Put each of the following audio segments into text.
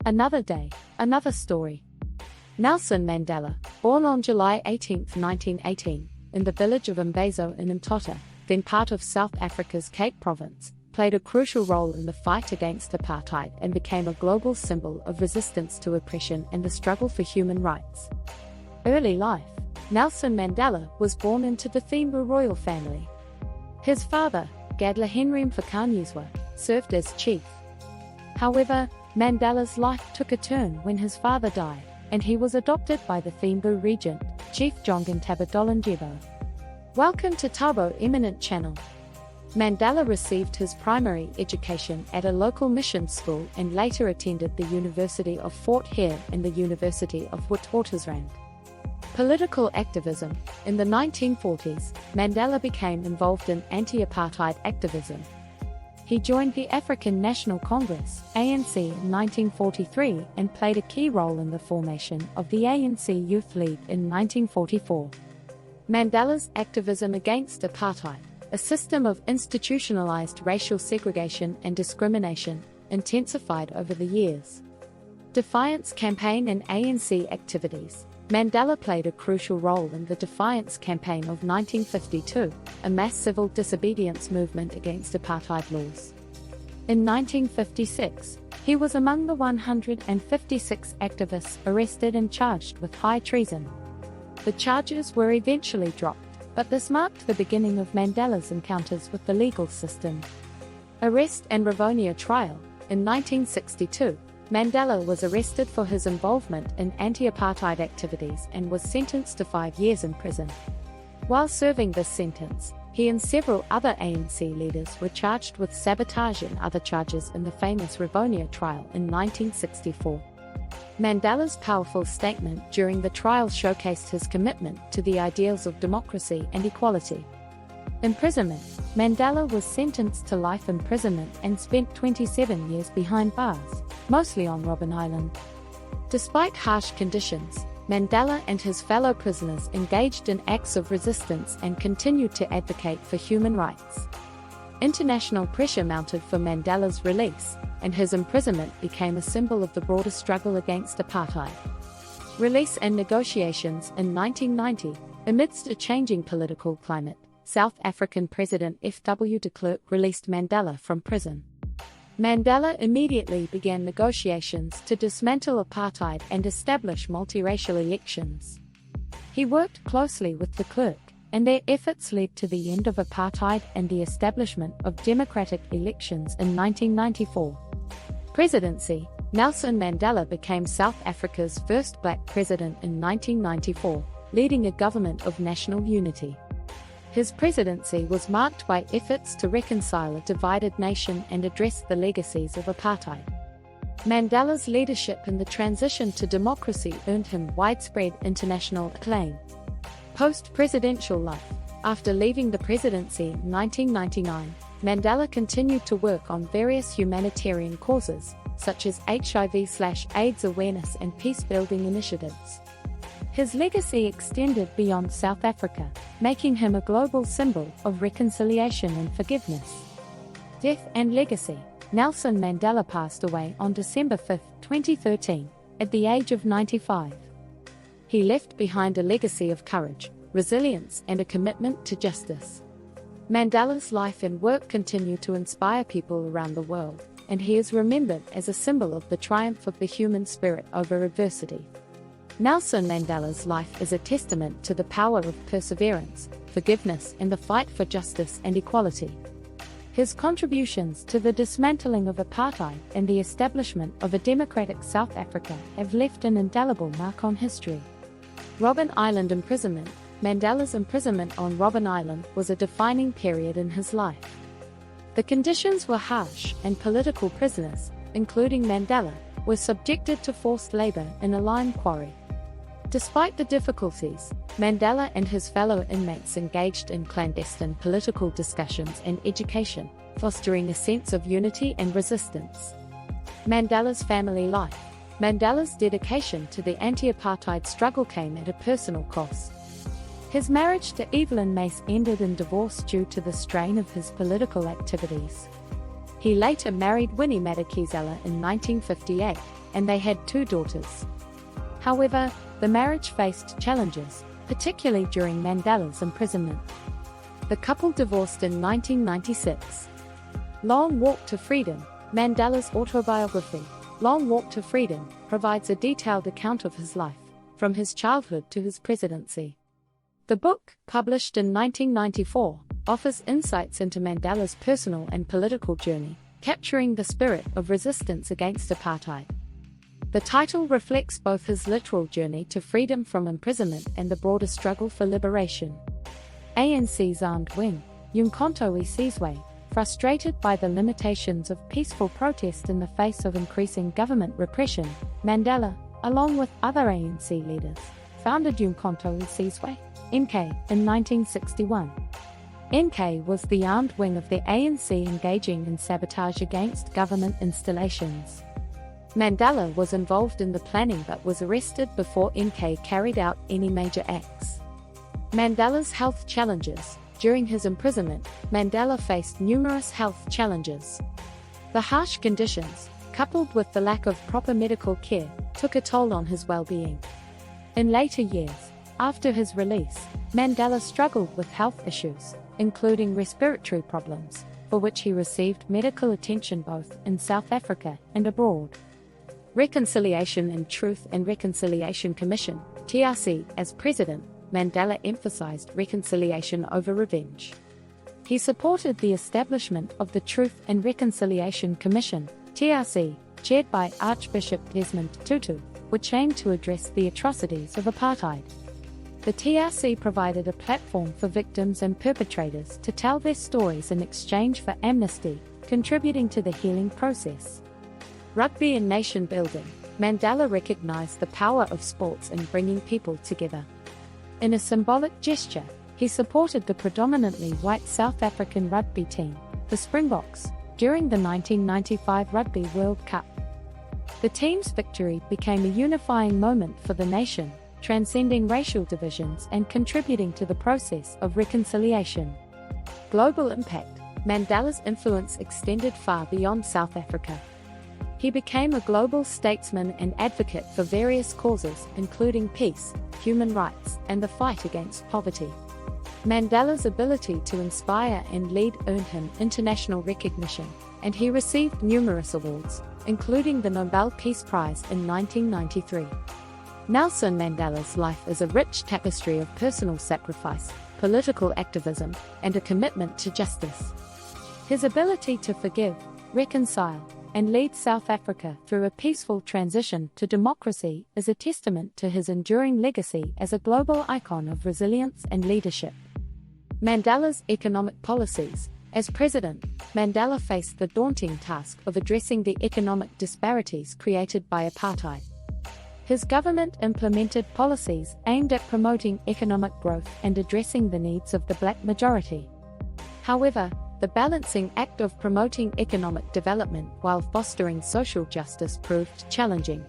Another day, another story. Nelson Mandela, born on July 18, 1918, in the village of Mvezo in Umtata, then part of South Africa's Cape Province, played a crucial role in the fight against apartheid and became a global symbol of resistance to oppression and the struggle for human rights. Early life. Nelson Mandela was born into the Thembu royal family. His father, Gadla Henry Mphakanyiswa, served as chief. However, Mandela's life took a turn when his father died, and he was adopted by the Thembu regent, Chief Jongintaba Dalindyebo. Welcome to Tabo Eminent Channel. Mandela received his primary education at a local mission school and later attended the University of Fort Hare and the University of Witwatersrand. Political activism. In the 1940s, Mandela became involved in anti-apartheid activism. He joined the African National Congress, ANC, in 1943 and played a key role in the formation of the ANC Youth League in 1944. Mandela's activism against apartheid, a system of institutionalized racial segregation and discrimination, intensified over the years. Defiance campaign and ANC activities. Mandela played a crucial role in the Defiance Campaign of 1952, a mass civil disobedience movement against apartheid laws. In 1956, he was among the 156 activists arrested and charged with high treason. The charges were eventually dropped, but this marked the beginning of Mandela's encounters with the legal system. Arrest and Rivonia trial. In 1962, Mandela was arrested for his involvement in anti-apartheid activities and was sentenced to 5 years in prison. While serving this sentence, he and several other ANC leaders were charged with sabotage and other charges in the famous Rivonia trial in 1964. Mandela's powerful statement during the trial showcased his commitment to the ideals of democracy and equality. Imprisonment. Mandela was sentenced to life imprisonment and spent 27 years behind bars, mostly on Robben Island. Despite harsh conditions, Mandela and his fellow prisoners engaged in acts of resistance and continued to advocate for human rights. International pressure mounted for Mandela's release, and his imprisonment became a symbol of the broader struggle against apartheid. Release and negotiations. In 1990, amidst a changing political climate, South African President F.W. de Klerk released Mandela from prison. Mandela immediately began negotiations to dismantle apartheid and establish multiracial elections. He worked closely with de Klerk, and their efforts led to the end of apartheid and the establishment of democratic elections in 1994. Presidency. Nelson Mandela became South Africa's first black president in 1994, leading a government of national unity. His presidency was marked by efforts to reconcile a divided nation and address the legacies of apartheid. Mandela's leadership in the transition to democracy earned him widespread international acclaim. Post-presidential life. After leaving the presidency in 1999, Mandela continued to work on various humanitarian causes, such as HIV/AIDS awareness and peace-building initiatives. His legacy extended beyond South Africa, making him a global symbol of reconciliation and forgiveness. Death and legacy. Nelson Mandela passed away on December 5, 2013, at the age of 95. He left behind a legacy of courage, resilience, and a commitment to justice. Mandela's life and work continue to inspire people around the world, and he is remembered as a symbol of the triumph of the human spirit over adversity. Nelson Mandela's life is a testament to the power of perseverance, forgiveness, and the fight for justice and equality. His contributions to the dismantling of apartheid and the establishment of a democratic South Africa have left an indelible mark on history. Robben Island imprisonment. Mandela's imprisonment on Robben Island was a defining period in his life. The conditions were harsh, and political prisoners, including Mandela, were subjected to forced labor in a lime quarry. Despite the difficulties, Mandela and his fellow inmates engaged in clandestine political discussions and education, fostering a sense of unity and resistance. Mandela's family life. Mandela's dedication to the anti-apartheid struggle came at a personal cost. His marriage to Evelyn Mace ended in divorce due to the strain of his political activities. He later married Winnie Madikizela in 1958, and they had 2 daughters. However, the marriage faced challenges, particularly during Mandela's imprisonment. The couple divorced in 1996. Long Walk to Freedom, Mandela's autobiography, Long Walk to Freedom, provides a detailed account of his life, from his childhood to his presidency. The book, published in 1994, offers insights into Mandela's personal and political journey, capturing the spirit of resistance against apartheid. The title reflects both his literal journey to freedom from imprisonment and the broader struggle for liberation. ANC's armed wing, Umtata, frustrated by the limitations of peaceful protest in the face of increasing government repression, Mandela, along with other ANC leaders, founded Umtata, MK, in 1961. MK was the armed wing of the ANC engaging in sabotage against government installations. Mandela was involved in the planning but was arrested before MK carried out any major acts. Mandela's health challenges. During his imprisonment, Mandela faced numerous health challenges. The harsh conditions, coupled with the lack of proper medical care, took a toll on his well-being. In later years, after his release, Mandela struggled with health issues, including respiratory problems, for which he received medical attention both in South Africa and abroad. Reconciliation and Truth and Reconciliation Commission, TRC, as president, Mandela emphasized reconciliation over revenge. He supported the establishment of the Truth and Reconciliation Commission, TRC, chaired by Archbishop Desmond Tutu, which aimed to address the atrocities of apartheid. The TRC provided a platform for victims and perpetrators to tell their stories in exchange for amnesty, contributing to the healing process. Rugby and nation building. Mandela recognized the power of sports in bringing people together. In a symbolic gesture, he supported the predominantly white South African rugby team, the Springboks, during the 1995 Rugby World Cup. The team's victory became a unifying moment for the nation, transcending racial divisions and contributing to the process of reconciliation. Global impact. Mandela's influence extended far beyond South Africa. He became a global statesman and advocate for various causes, including peace, human rights, and the fight against poverty. Mandela's ability to inspire and lead earned him international recognition, and he received numerous awards, including the Nobel Peace Prize in 1993. Nelson Mandela's life is a rich tapestry of personal sacrifice, political activism, and a commitment to justice. His ability to forgive, reconcile, and lead South Africa through a peaceful transition to democracy is a testament to his enduring legacy as a global icon of resilience and leadership. Mandela's economic policies. As president, Mandela faced the daunting task of addressing the economic disparities created by apartheid. His government implemented policies aimed at promoting economic growth and addressing the needs of the black majority. However, the balancing act of promoting economic development while fostering social justice proved challenging.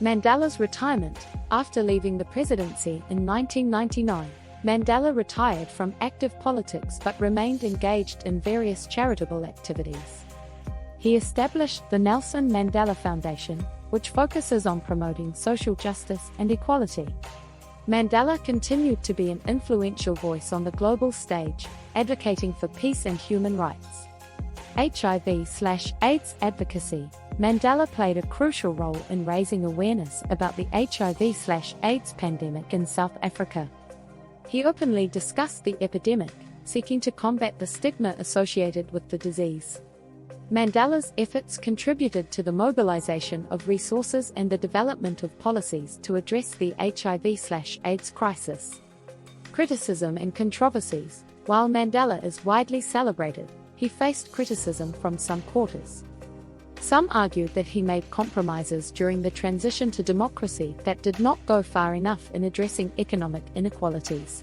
Mandela's retirement. After leaving the presidency in 1999, Mandela retired from active politics but remained engaged in various charitable activities. He established the Nelson Mandela Foundation, which focuses on promoting social justice and equality. Mandela continued to be an influential voice on the global stage, advocating for peace and human rights. HIV/AIDS advocacy. Mandela played a crucial role in raising awareness about the HIV/AIDS pandemic in South Africa. He openly discussed the epidemic, seeking to combat the stigma associated with the disease. Mandela's efforts contributed to the mobilization of resources and the development of policies to address the HIV/AIDS crisis. Criticism and controversies. While Mandela is widely celebrated, he faced criticism from some quarters. Some argued that he made compromises during the transition to democracy that did not go far enough in addressing economic inequalities.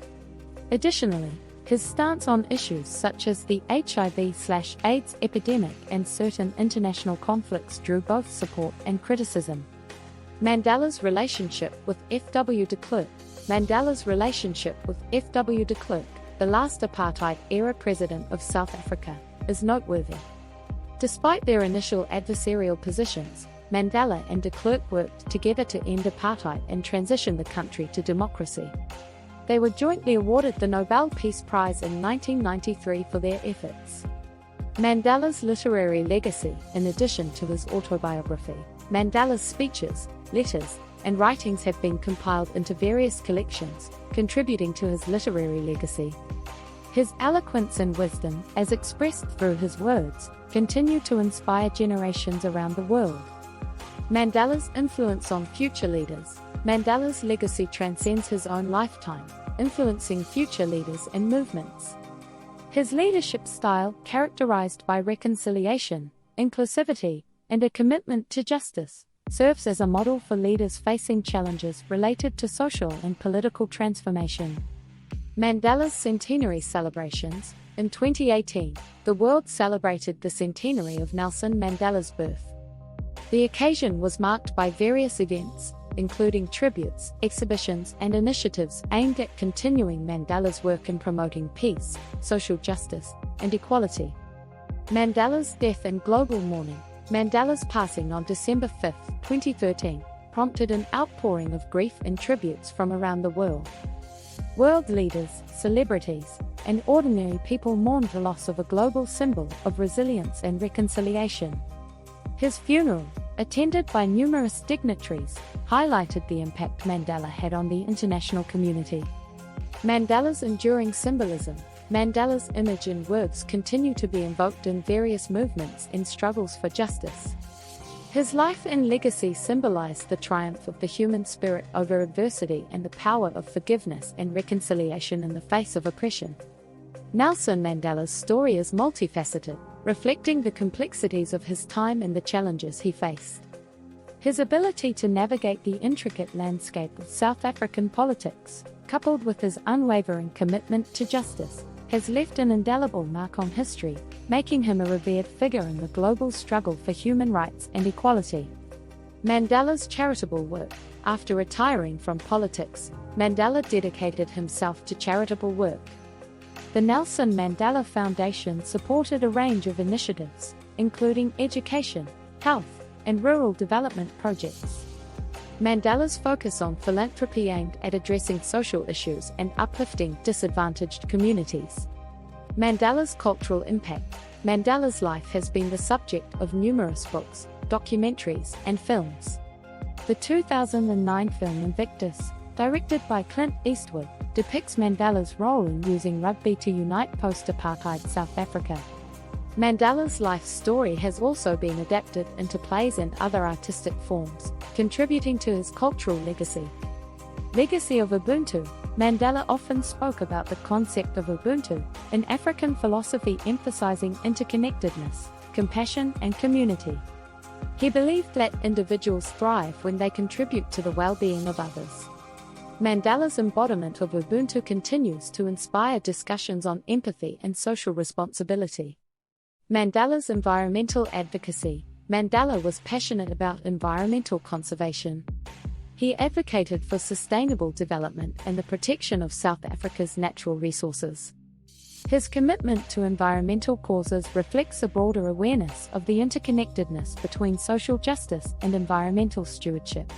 Additionally, his stance on issues such as the HIV/AIDS epidemic and certain international conflicts drew both support and criticism. Mandela's relationship with F.W. de Klerk. Mandela's relationship with F.W. de Klerk, the last apartheid-era president of South Africa, is noteworthy. Despite their initial adversarial positions, Mandela and de Klerk worked together to end apartheid and transition the country to democracy. They were jointly awarded the Nobel Peace Prize in 1993 for their efforts. Mandela's literary legacy. In addition to his autobiography, Mandela's speeches, letters, and writings have been compiled into various collections, contributing to his literary legacy. His eloquence and wisdom, as expressed through his words, continue to inspire generations around the world. Mandela's influence on future leaders. Mandela's legacy transcends his own lifetime, influencing future leaders and movements. His leadership style, characterized by reconciliation, inclusivity, and a commitment to justice, serves as a model for leaders facing challenges related to social and political transformation. Mandela's centenary celebrations. In 2018, the world celebrated the centenary of Nelson Mandela's birth. The occasion was marked by various events, including tributes, exhibitions, and initiatives aimed at continuing Mandela's work in promoting peace, social justice, and equality. Mandela's death and global mourning. Mandela's passing on December 5, 2013, prompted an outpouring of grief and tributes from around the world. World leaders, celebrities, and ordinary people mourned the loss of a global symbol of resilience and reconciliation. His funeral, attended by numerous dignitaries, highlighted the impact Mandela had on the international community. Mandela's enduring symbolism. Mandela's image and words continue to be invoked in various movements and struggles for justice. His life and legacy symbolize the triumph of the human spirit over adversity and the power of forgiveness and reconciliation in the face of oppression. Nelson Mandela's story is multifaceted, reflecting the complexities of his time and the challenges he faced. His ability to navigate the intricate landscape of South African politics, coupled with his unwavering commitment to justice, has left an indelible mark on history, making him a revered figure in the global struggle for human rights and equality. Mandela's charitable work. After retiring from politics, Mandela dedicated himself to charitable work. The Nelson Mandela Foundation supported a range of initiatives, including education, health, and rural development projects. Mandela's focus on philanthropy aimed at addressing social issues and uplifting disadvantaged communities. Mandela's cultural impact. Mandela's life has been the subject of numerous books, documentaries, and films. The 2009 film Invictus, directed by Clint Eastwood, depicts Mandela's role in using rugby to unite post-apartheid South Africa. Mandela's life story has also been adapted into plays and other artistic forms, contributing to his cultural legacy. Legacy of Ubuntu. Mandela often spoke about the concept of Ubuntu, an African philosophy emphasizing interconnectedness, compassion, and community. He believed that individuals thrive when they contribute to the well-being of others. Mandela's embodiment of Ubuntu continues to inspire discussions on empathy and social responsibility. Mandela's environmental advocacy. Mandela was passionate about environmental conservation. He advocated for sustainable development and the protection of South Africa's natural resources. His commitment to environmental causes reflects a broader awareness of the interconnectedness between social justice and environmental stewardship.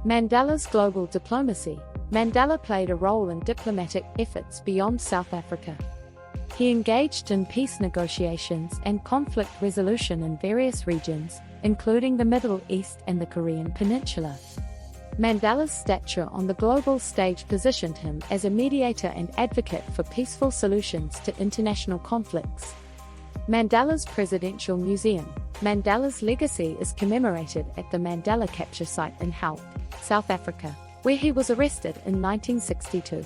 Mandela's global diplomacy. Mandela played a role in diplomatic efforts beyond South Africa. He engaged in peace negotiations and conflict resolution in various regions, including the Middle East and the Korean Peninsula. Mandela's stature on the global stage positioned him as a mediator and advocate for peaceful solutions to international conflicts. Mandela's Presidential Museum. Mandela's legacy is commemorated at the Mandela capture site in Hout, South Africa, where he was arrested in 1962.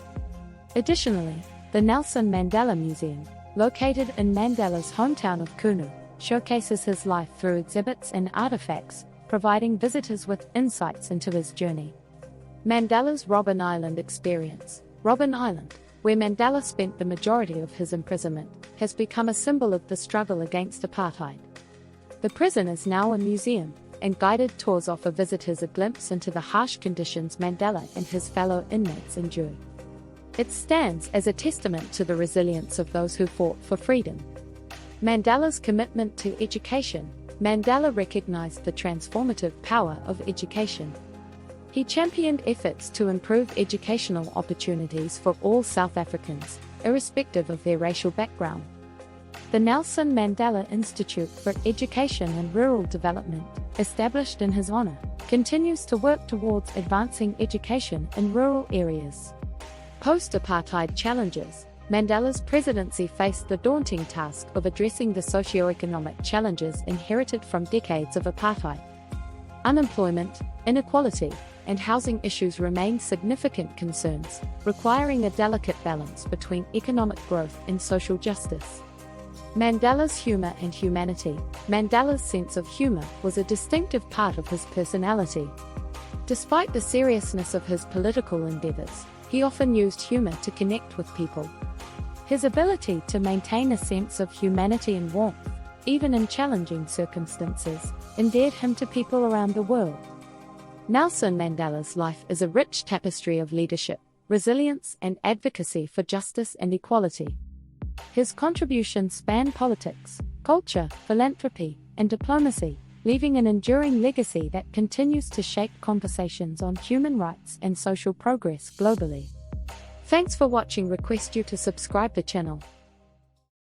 Additionally, the Nelson Mandela Museum, located in Mandela's hometown of Kunu, showcases his life through exhibits and artifacts, providing visitors with insights into his journey. Mandela's Robben Island experience. Robben Island, where Mandela spent the majority of his imprisonment, has become a symbol of the struggle against apartheid. The prison is now a museum, and guided tours offer visitors a glimpse into the harsh conditions Mandela and his fellow inmates endured. It stands as a testament to the resilience of those who fought for freedom. Mandela's commitment to education. Mandela recognized the transformative power of education. He championed efforts to improve educational opportunities for all South Africans, irrespective of their racial background. The Nelson Mandela Institute for Education and Rural Development, established in his honor, continues to work towards advancing education in rural areas. Post-apartheid challenges. Mandela's presidency faced the daunting task of addressing the socio-economic challenges inherited from decades of apartheid. Unemployment, inequality, and housing issues remain significant concerns, requiring a delicate balance between economic growth and social justice. Mandela's humor and humanity. Mandela's sense of humor was a distinctive part of his personality. Despite the seriousness of his political endeavors, he often used humor to connect with people. His ability to maintain a sense of humanity and warmth, even in challenging circumstances, endeared him to people around the world. Nelson Mandela's life is a rich tapestry of leadership, resilience, and advocacy for justice and equality. His contributions span politics, culture, philanthropy, and diplomacy, leaving an enduring legacy that continues to shape conversations on human rights and social progress globally. Thanks for watching. Request you to subscribe the channel.